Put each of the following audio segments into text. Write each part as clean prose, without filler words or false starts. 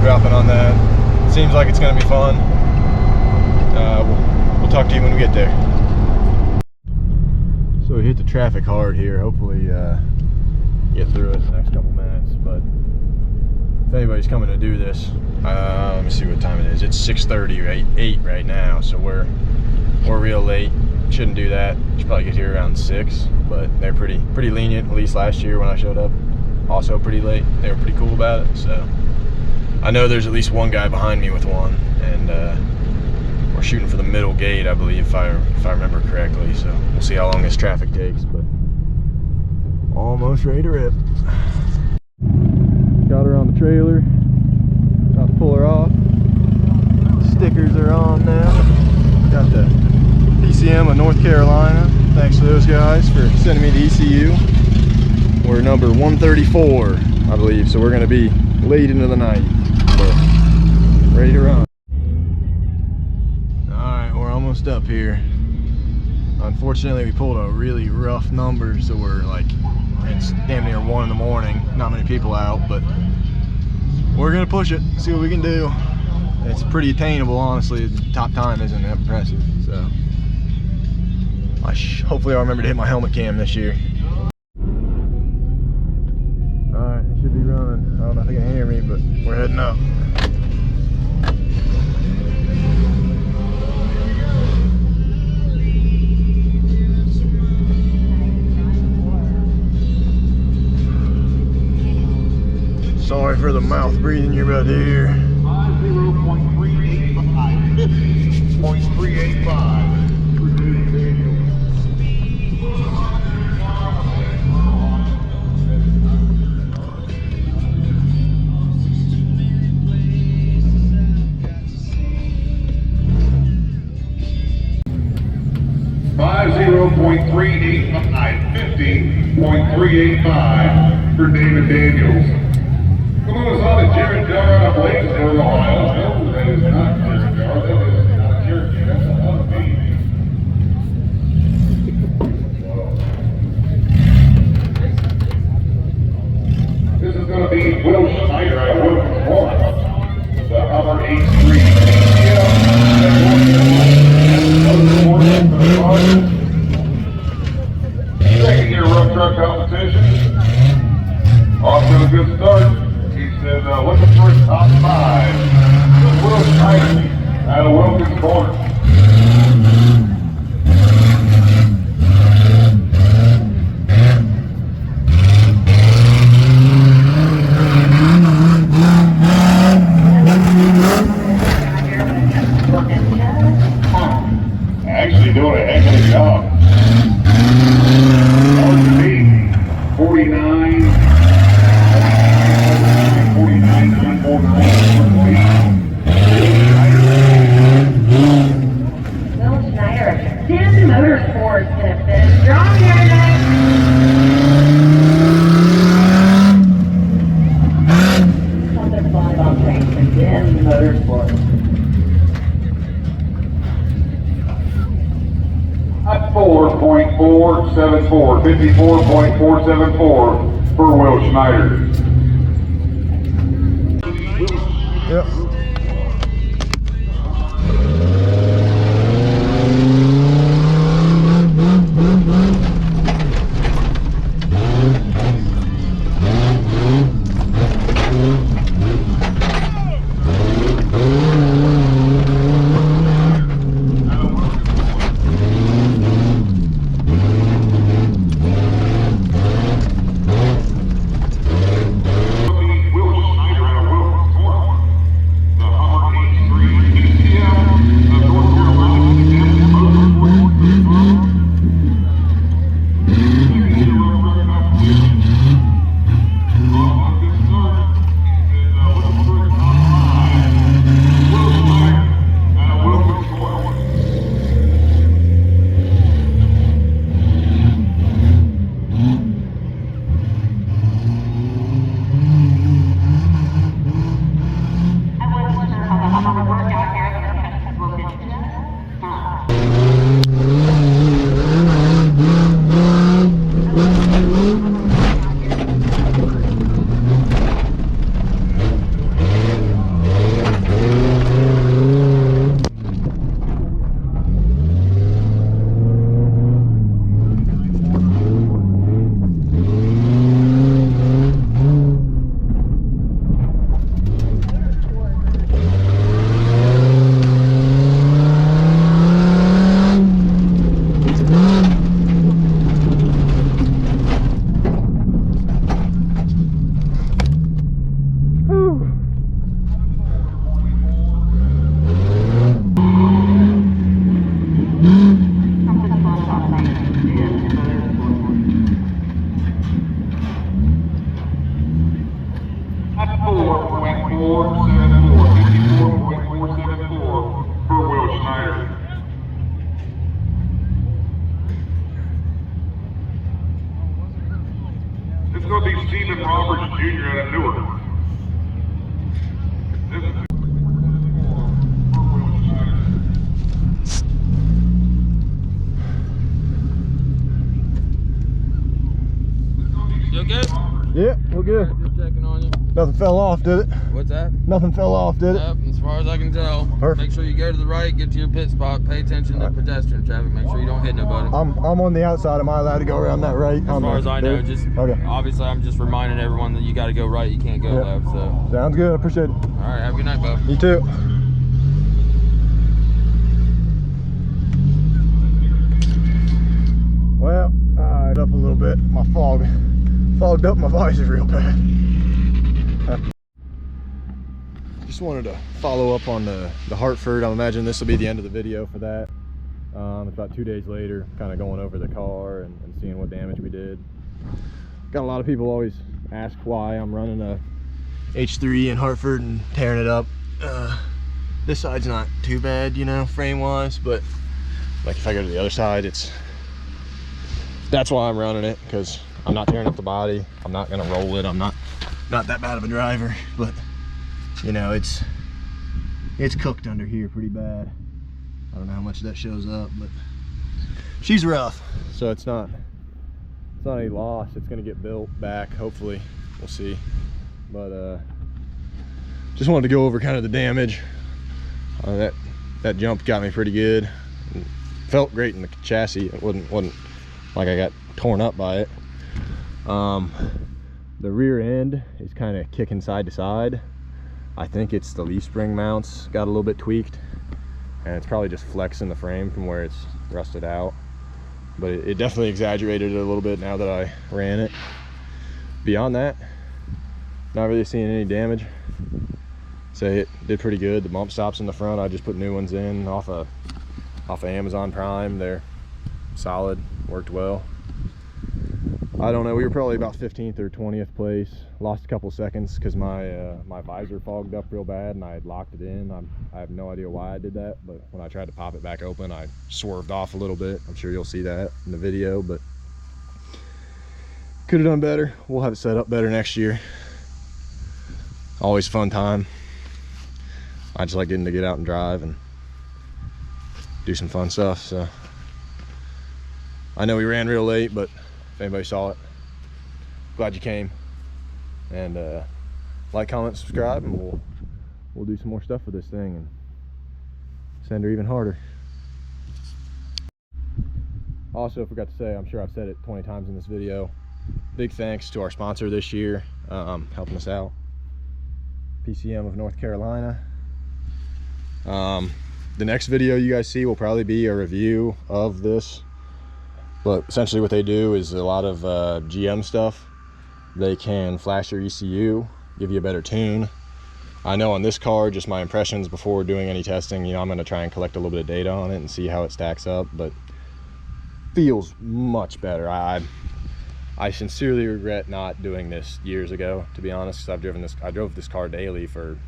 dropping on that. Seems like it's going to be fun. We'll talk to you when we get there. So we hit the traffic hard here. Hopefully get through it in the next couple minutes. But if anybody's coming to do this, let me see what time it is. It's 6:30 or 8 right now, so we're real late. Shouldn't do that. Should probably get here around 6. But they're pretty lenient. At least last year when I showed up, also pretty late. They were pretty cool about it. So I know there's at least one guy behind me with one, and we're shooting for the middle gate, I believe, if I remember correctly. So we'll see how long this traffic takes, but almost ready to rip. Got her on the trailer. About to pull her off. Stickers are on now. Got the PCM of North Carolina. Thanks to those guys for sending me to ECU. We're number 134, I believe, so we're going to be late into the night, but ready to run. Alright, we're almost up here. Unfortunately, we pulled a really rough number, so we're like, it's damn near 1 in the morning. Not many people out, but we're going to push it, see what we can do. It's pretty attainable, honestly. The top time isn't that impressive, so hopefully I'll remember to hit my helmet cam this year. Alright, it should be running. I don't know if they can hear me, but we're heading up. Sorry for the mouth breathing you're about to hear. 0.385. 50.385 for David Daniels. Come on, on to Jared Dar out of Bladensburg, Ohio. No, that is not Jared Dar. That is not a Cherokee. That's a Humvee. This is going to be Will Schneider out of Wilkins Park. The Hummer H3. Second year rough truck competition. Off to a good start. He said, looking for his top 5. Will Schneider out of Wilkins Corner. Actually doing a heck of a job. 49. Will Schneider of condmndmotorsports gonna finish strong here today. Something fun about things for condmndmotorsports. At 4.474, 54.474 for Will Schneider. Yep. Stephen Roberts Jr. out of Newark. This is You okay? Yeah, we're good. Just checking on you. Nothing fell off, did it? What's that? Nothing fell off, did it? Yep, as far as I can tell. Perfect. Make sure you go to the right, get to your pit spot, pay attention to pedestrian traffic, make sure you don't hit nobody. I'm on the outside. Am I allowed to go around that right? As far as I know, just okay. obviously I'm just reminding everyone that you got to go right, you can't go left. So Sounds good. I appreciate it. all right, have a good night, bub. You too. Well, I up a little bit. My fogged up my visor real bad. Just wanted to follow up on the Hartford. I imagine this will be the end of the video for that. It's about 2 days later, kind of going over the car and seeing what damage we did. Got a lot of people always ask why I'm running a H3 in Hartford and tearing it up. This side's not too bad, you know, frame wise, but like if I go to the other side, that's why I'm running it, because I'm not tearing up the body. I'm not gonna roll it. I'm not that bad of a driver, but you know, it's cooked under here pretty bad. I don't know how much that shows up, but she's rough, so it's not any loss. It's gonna get built back, hopefully. We'll see. But just wanted to go over kind of the damage. That jump got me pretty good. It felt great in the chassis. It wasn't like I got torn up by it. The rear end is kind of kicking side to side. I think it's the leaf spring mounts got a little bit tweaked, and it's probably just flexing the frame from where it's rusted out. But it definitely exaggerated it a little bit now that I ran it. Beyond that, not really seeing any damage. Say it did pretty good. The bump stops in the front, I just put new ones in off of Amazon Prime. They're solid, worked well. I don't know, we were probably about 15th or 20th place. Lost a couple seconds because my visor fogged up real bad and I had locked it in. I have no idea why I did that, but when I tried to pop it back open, I swerved off a little bit. I'm sure you'll see that in the video, but could have done better. We'll have it set up better next year. Always fun time. I just like getting to get out and drive and do some fun stuff. So I know we ran real late, but if anybody saw it, glad you came. And like, comment, subscribe, and we'll do some more stuff with this thing and send her even harder. Also, forgot to say, I'm sure I've said it 20 times in this video, big thanks to our sponsor this year, helping us out, PCM of North Carolina. The next video you guys see will probably be a review of this, but essentially what they do is a lot of GM stuff. They can flash your ECU, give you a better tune. I know on this car, just my impressions before doing any testing, you know, I'm going to try and collect a little bit of data on it and see how it stacks up, but feels much better. I sincerely regret not doing this years ago, to be honest, because I drove this car daily for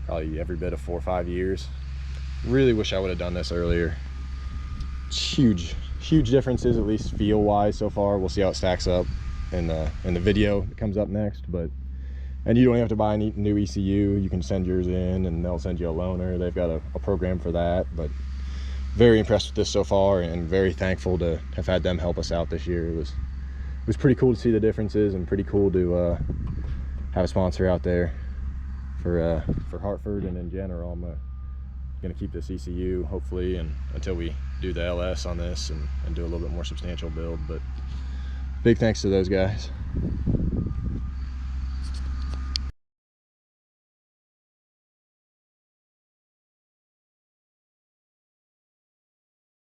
probably every bit of 4 or 5 years. Really wish I would have done this earlier. It's huge differences, at least feel wise so far. We'll see how it stacks up in the video that comes up next. And you don't have to buy any new ECU. You can send yours in and they'll send you a loaner. They've got a program for that. But very impressed with this so far, and very thankful to have had them help us out this year. It was pretty cool to see the differences, and pretty cool to have a sponsor out there for Hartford. And in general, I'm gonna keep this ECU hopefully, and until we do the LS on this and do a little bit more substantial build. But big thanks to those guys.